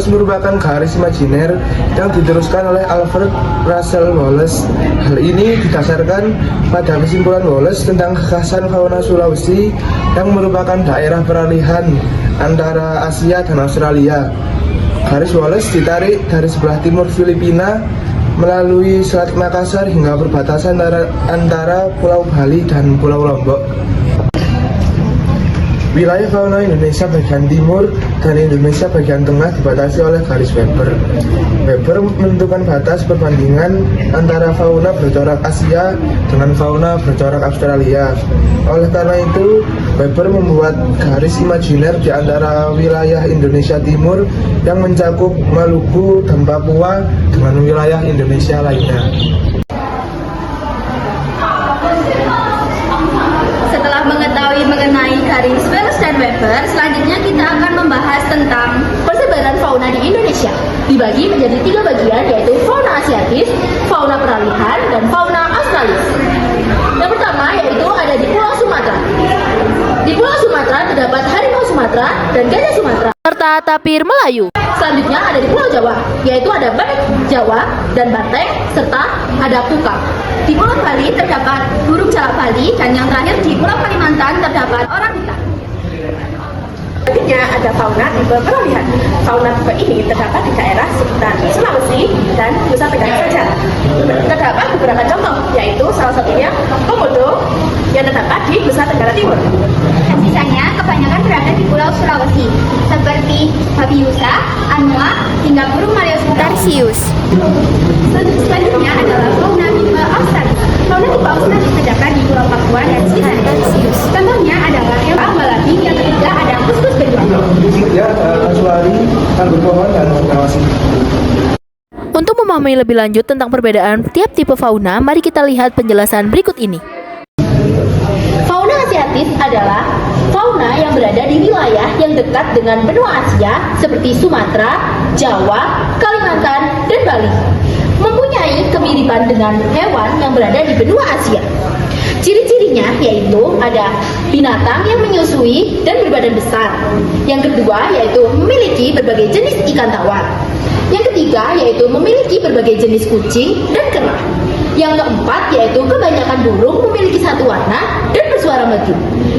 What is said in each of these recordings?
Wallace merupakan garis imajiner yang diteruskan oleh Alfred Russel Wallace. Hal ini didasarkan pada kesimpulan Wallace tentang kekhasan fauna Sulawesi yang merupakan daerah peralihan antara Asia dan Australia. Garis Wallace ditarik dari sebelah timur Filipina melalui Selat Makassar hingga perbatasan antara Pulau Bali dan Pulau Lombok. Wilayah fauna Indonesia bagian timur dan Indonesia bagian tengah dibatasi oleh garis Weber. Weber menentukan batas perbandingan antara fauna bercorak Asia dengan fauna bercorak Australia. Oleh karena itu, Weber membuat garis imajiner di antara wilayah Indonesia Timur yang mencakup Maluku dan Papua dengan wilayah Indonesia lainnya. Setelah mengetahui mengenai garis Wallace dan Weber, selanjutnya kita akan membahas tentang persebaran fauna di Indonesia. Dibagi menjadi 3 bagian, yaitu fauna asiatis, fauna peralihan, dan fauna australis. Yang pertama yaitu ada di Pulau Sumatera. Di Pulau Sumatera terdapat harimau Sumatera dan gajah Sumatera serta tapir Melayu. Selanjutnya ada di Pulau Jawa, yaitu ada badak Jawa dan banteng serta ada kukang. Di Pulau Bali terdapat burung jalak Bali, dan yang terakhir di Pulau Kalimantan terdapat orangutan. Selanjutnya ada fauna tipe peralihan. Fauna tipe ini terdapat di daerah sekitar Sulawesi dan Nusa Tenggara saja. Terdapat beberapa contoh, yaitu salah satunya komodo yang terdapat di Nusa Tenggara Timur. Dan sisanya kebanyakan berada di Pulau Sulawesi, seperti babi husa, anoa, hingga burung maleo tarsius. Selanjutnya adalah fauna tipe australis. Fauna tipe australis terdapat di Pulau Papua dan Tarsius. Contohnya adalah hewan malabi, yang ketiga ada kuskus beruang. Berikutnya kasuari, anggur pohon, dan kawasi. Untuk memahami lebih lanjut tentang perbedaan tiap tipe fauna, mari kita lihat penjelasan berikut ini. Fauna asiatis adalah fauna yang berada di wilayah yang dekat dengan benua Asia seperti Sumatera, Jawa, Kalimantan, dan Bali. Mempunyai kemiripan dengan hewan yang berada di benua Asia. Ciri-cirinya yaitu ada binatang yang menyusui dan berbadan besar. Yang kedua yaitu memiliki berbagai jenis ikan tawar. Yang ketiga yaitu memiliki berbagai jenis kucing dan kera. Yang keempat yaitu kebanyakan burung memiliki satu warna dan bersuara merdu.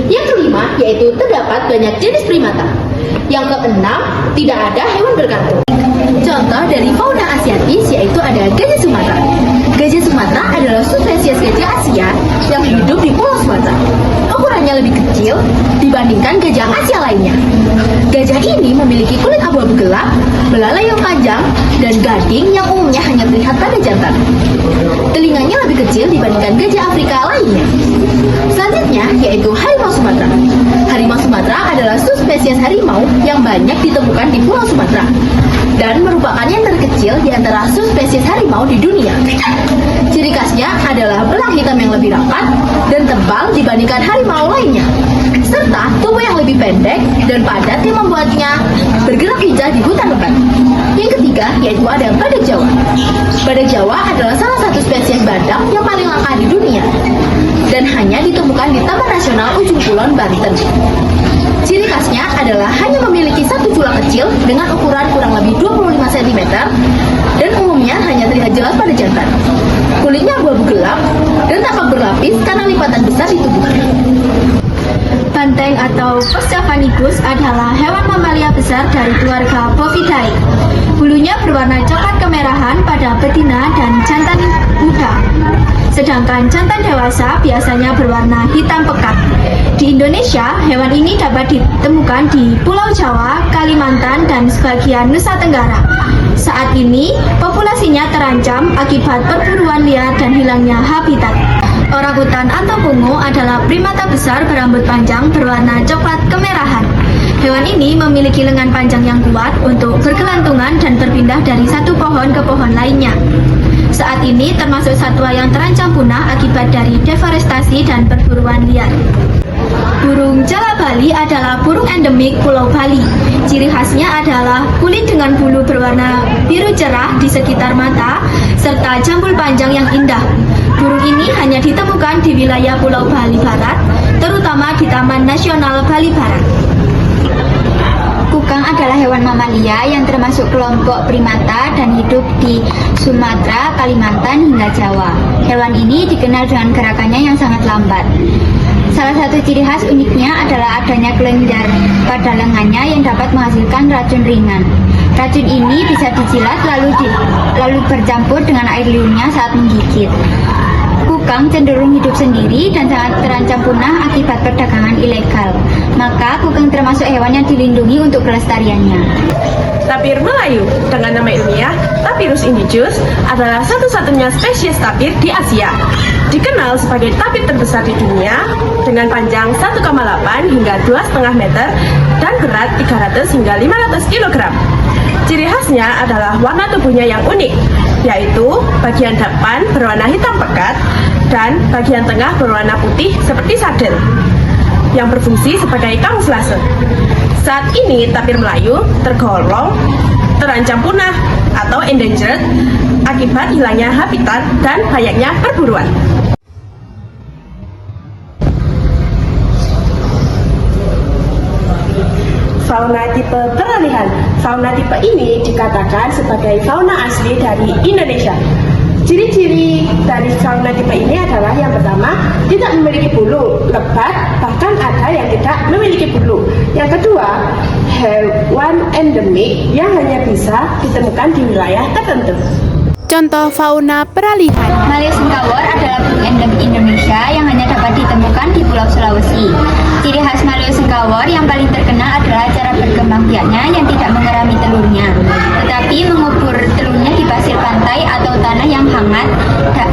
Yang kelima yaitu terdapat banyak jenis primata. Yang keenam, tidak ada hewan berkantung. Contoh dari fauna asiatis yaitu ada gajah Sumatera. Gajah Sumatera adalah subspesies gajah Asia yang hidup di Pulau Sumatera. Ukurannya lebih kecil dibandingkan gajah Asia lainnya. Gajah ini memiliki kulit abu-abu gelap, belalai yang panjang, dan gading yang umumnya hanya terlihat pada jantan. Telinganya lebih kecil dibandingkan gajah Afrika lainnya. Selanjutnya yaitu harimau Sumatera. Harimau Sumatera adalah subspesies harimau yang banyak ditemukan di Pulau Sumatera dan merupakan yang terkecil di antara subspesies harimau di dunia. Ciri khasnya adalah belang hitam yang lebih rapat dan tebal dibandingkan harimau lainnya, serta tubuh yang lebih pendek dan padat yang membuatnya bergerak lincah di hutan lebat. Yang ketiga yaitu ada badak Jawa. Badak Jawa adalah salah satu spesies badak yang paling langka di dunia dan hanya ditemukan di Taman Nasional Ujung Kulon, Banten. Ciri khasnya adalah hanya memiliki satu tulang kecil dengan ukuran kurang lebih 25 cm dan umumnya hanya terlihat jelas pada jantan. Kulitnya abu-abu gelap dan tampak berlapis karena lipatan besar di tubuhnya. Banteng atau Bos javanicus adalah hewan mamalia besar dari keluarga Bovidae. Bulunya berwarna coklat kemerahan pada betina dan jantan muda. Sedangkan jantan dewasa biasanya berwarna hitam pekat. Di Indonesia, hewan ini dapat ditemukan di Pulau Jawa, Kalimantan, dan sebagian Nusa Tenggara. Saat ini, populasinya terancam akibat perburuan liar dan hilangnya habitat. Orangutan atau bungo adalah primata besar berambut panjang berwarna coklat kemerahan. Hewan ini memiliki lengan panjang yang kuat untuk bergelantungan dan berpindah dari satu pohon ke pohon lainnya. Saat ini termasuk satwa yang terancam punah akibat dari deforestasi dan perburuan liar. Burung jalak Bali adalah burung endemik Pulau Bali. Ciri khasnya adalah kulit dengan bulu berwarna biru cerah di sekitar mata, serta jambul panjang yang indah. Burung ini hanya ditemukan di wilayah Pulau Bali Barat, terutama di Taman Nasional Bali Barat. Kukang adalah hewan mamalia yang termasuk kelompok primata dan hidup di Sumatera, Kalimantan, hingga Jawa. Hewan ini dikenal dengan gerakannya yang sangat lambat. Salah satu ciri khas uniknya adalah adanya kelenjar pada lengannya yang dapat menghasilkan racun ringan. Racun ini bisa dijilat lalu bercampur dengan air liurnya saat menggigit. Kukang cenderung hidup sendiri dan sangat terancam punah akibat perdagangan ilegal. Maka kukang termasuk hewan yang dilindungi untuk kelestariannya. Tapir Melayu dengan nama ilmiah Tapirus indicus adalah satu-satunya spesies tapir di Asia. Dikenal sebagai tapir terbesar di dunia dengan panjang 1,8 hingga 2,5 meter dan berat 300 hingga 500 kg. Ciri khasnya adalah warna tubuhnya yang unik, yaitu bagian depan berwarna hitam pekat dan bagian tengah berwarna putih seperti sadel yang berfungsi sebagai kamuflase. Saat ini tapir Melayu tergolong terancam punah atau endangered akibat hilangnya habitat dan banyaknya perburuan. Fauna tipe peralihan. Fauna tipe ini dikatakan sebagai fauna asli dari Indonesia. Ciri-ciri dari fauna tipe ini adalah yang pertama, tidak memiliki bulu, lebat, bahkan ada yang tidak memiliki bulu. Yang kedua, hewan endemik yang hanya bisa ditemukan di wilayah tertentu. Contoh fauna peralihan. Maleo singkawor adalah burung endemik Indonesia yang hanya dapat ditemukan di Pulau Sulawesi. Ciri khas Maleo singkawor yang paling terkenal adalah cara berkembang biaknya yang tidak mengerami telurnya, tetapi mengubur telurnya di pasir pantai atau tanah yang hangat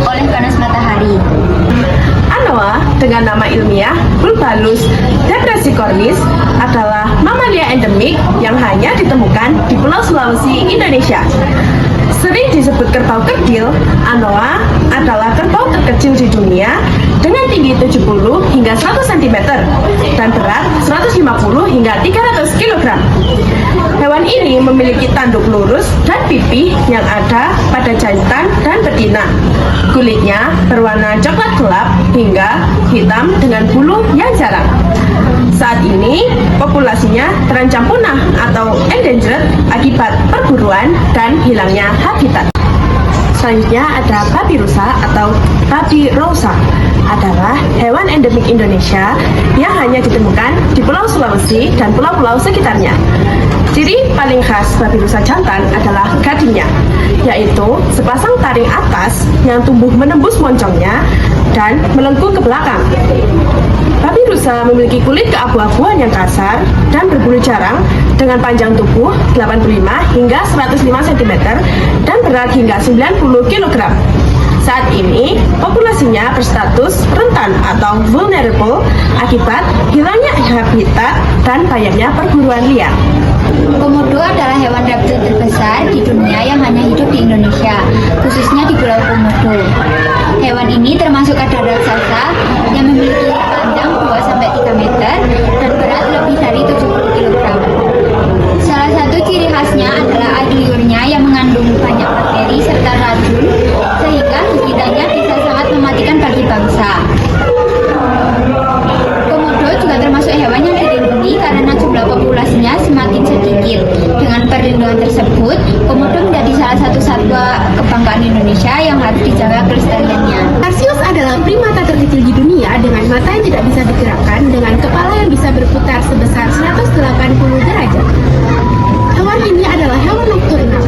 oleh panas matahari. Anoa dengan nama ilmiah Bulbalus depressicornis adalah mamalia endemik yang hanya ditemukan di Pulau Sulawesi, Indonesia. Sering disebut kerbau kerdil, Anoa adalah kerbau terkecil di dunia dengan tinggi 70 hingga 100 cm dan berat 150 hingga 300 kg. Hewan ini memiliki tanduk lurus dan pipih yang ada pada jantan dan betina. Kulitnya berwarna coklat gelap hingga hitam dengan bulu yang jarang. Saat ini, populasinya terancam punah atau endangered akibat perburuan dan hilangnya habitat. Selanjutnya ada babi rusa atau babi rosa, adalah hewan endemik Indonesia yang hanya ditemukan di Pulau Sulawesi dan pulau-pulau sekitarnya. Ciri paling khas babi rusa jantan adalah gadingnya, yaitu sepasang taring atas yang tumbuh menembus moncongnya dan melengkung ke belakang. Babi rusa memiliki kulit keabu-abuan yang kasar dan berbulu jarang dengan panjang tubuh 85 hingga 105 cm dan berat hingga 90 kg. Saat ini, populasinya berstatus rentan atau vulnerable akibat hilangnya habitat dan banyaknya perburuan liar. Komodo adalah hewan reptil terbesar di dunia yang hanya hidup di Indonesia, khususnya di Pulau Komodo. Hewan ini termasuk kadal raksasa yang memiliki panjang 2-3 meter dan berat lebih dari 70 kg. Salah satu ciri khasnya adalah air liurnya yang mengandung banyak bakteri serta racun, sehingga gigitannya bisa sangat mematikan bagi bangsa. Komodo juga termasuk hewan yang dilindungi karena jumlah populasinya semakin sedikit. Dengan perlindungan tersebut, komodo menjadi salah satu satwa kebanggaan Indonesia yang harus dijaga kelestariannya. Tarsius adalah primata terkecil di dunia dengan mata yang tidak bisa digerakkan dengan kepala yang bisa berputar sebesar 180 derajat. Hewan ini adalah hewan nokturnal,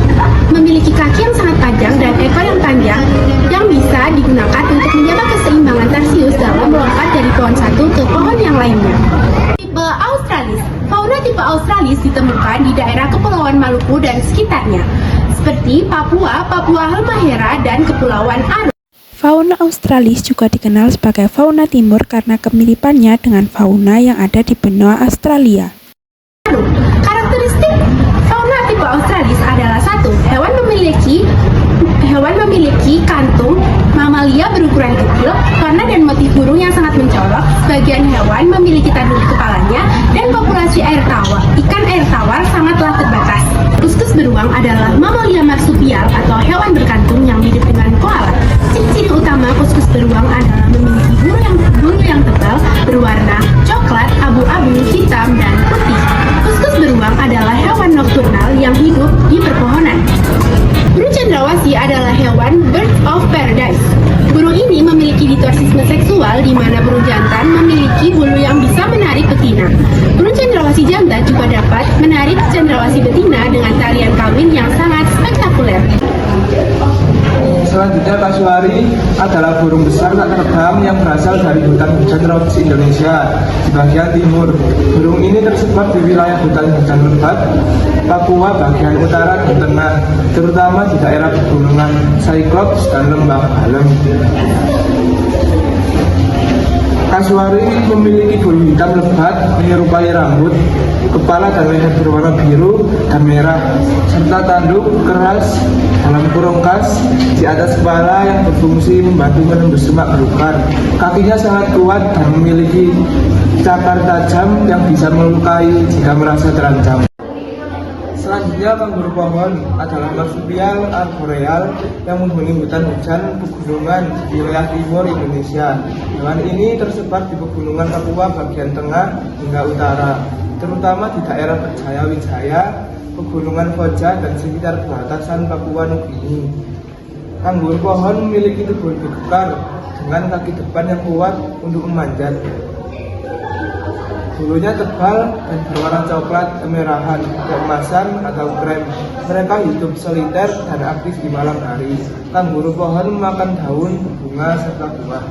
memiliki kaki yang sangat panjang dan ekor yang panjang yang bisa digunakan untuk menjaga keseimbangan tarsius dalam melompat dari pohon satu ke pohon yang lainnya. Tipe Australis. Fauna tipe Australis ditemukan di daerah Kepulauan Maluku dan sekitarnya, seperti Papua, Papua Halmahera, dan Kepulauan Aru. Fauna Australis juga dikenal sebagai fauna timur karena kemiripannya dengan fauna yang ada di benua Australia. Karakteristik fauna tipe Australis adalah satu, hewan memiliki kantung mamalia berukuran kecil, warna dan motif burung yang sangat mencolok. Sebagian hewan memiliki tanduk di kepalanya dan populasi ikan air tawar sangatlah terbatas. Kuskus beruang adalah mamalia marsupial atau hewan berkantung yang mirip dengan koala. Ciri-ciri utama kuskus beruang adalah memiliki bulu yang tebal berwarna coklat, abu-abu, hitam, dan putih. Kuskus beruang adalah hewan nokturnal memiliki bulu yang bisa menarik betina. Burung cendrawasih jantan juga dapat menarik cendrawasih betina dengan tarian kawin yang sangat spektakuler. Selanjutnya kasuari adalah burung besar tak terbang yang berasal dari hutan hujan tropis Indonesia di bagian timur. Burung ini tersebar di wilayah hutan-hujan lebat Papua bagian utara dan tengah, terutama di daerah pegunungan Cyclops dan lembah Balem. Kasuari memiliki bulu hitam lebat menyerupai rambut, kepala dan leher berwarna biru dan merah, serta tanduk keras dalam kurung khas di atas kepala yang berfungsi membantu menembus semak belukar. Kakinya sangat kuat dan memiliki cakar tajam yang bisa melukai jika merasa terancam. Selanjutnya, kanguru pohon adalah marsupial arboreal yang menghuni hutan hujan pegunungan di wilayah timur Indonesia. Hewan ini tersebar di pegunungan Papua bagian tengah hingga utara, terutama di daerah Perjaya Wijaya, pegunungan Koja, dan sekitar perbatasan Papua Nugini. Kanguru pohon memiliki tubuh kekar dengan kaki depan yang kuat untuk memanjat. Bulunya tebal dan berwarna coklat kemerahan, keemasan atau krem. Mereka hidup soliter dan aktif di malam hari. Kanguru pohon memakan daun, bunga, serta buah.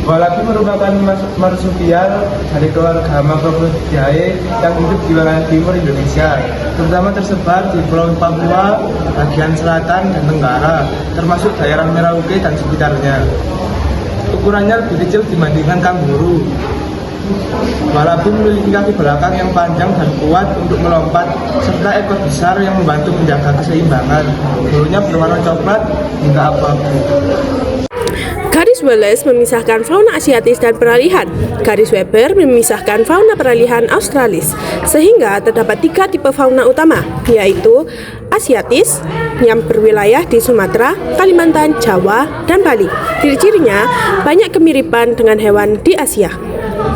Wallaby merupakan marsupial dari keluarga Macrobophidae yang hidup di wilayah timur Indonesia, terutama tersebar di Pulau Papua, bagian selatan dan tenggara, termasuk daerah Merauke dan sekitarnya. Ukurannya lebih kecil dibandingkan kanguru. Wallaby memiliki kaki belakang yang panjang dan kuat untuk melompat, serta ekor besar yang membantu menjaga keseimbangan. Bulunya berwarna coklat hingga abu-abu. Garis Wallace memisahkan fauna Asiatis dan peralihan. Garis Weber memisahkan fauna peralihan Australis. Sehingga terdapat 3 tipe fauna utama, yaitu Asiatis yang berwilayah di Sumatera, Kalimantan, Jawa, dan Bali. Ciri-cirinya banyak kemiripan dengan hewan di Asia.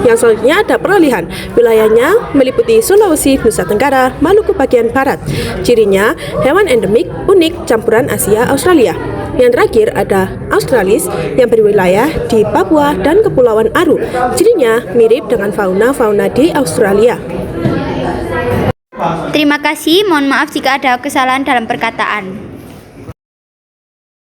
Yang selanjutnya ada peralihan. Wilayahnya meliputi Sulawesi, Nusa Tenggara, Maluku bagian barat. Cirinya hewan endemik, unik, campuran Asia, Australia. Yang terakhir ada Australis yang berwilayah di Papua dan Kepulauan Aru. Cirinya mirip dengan fauna-fauna di Australia. Terima kasih, mohon maaf jika ada kesalahan dalam perkataan.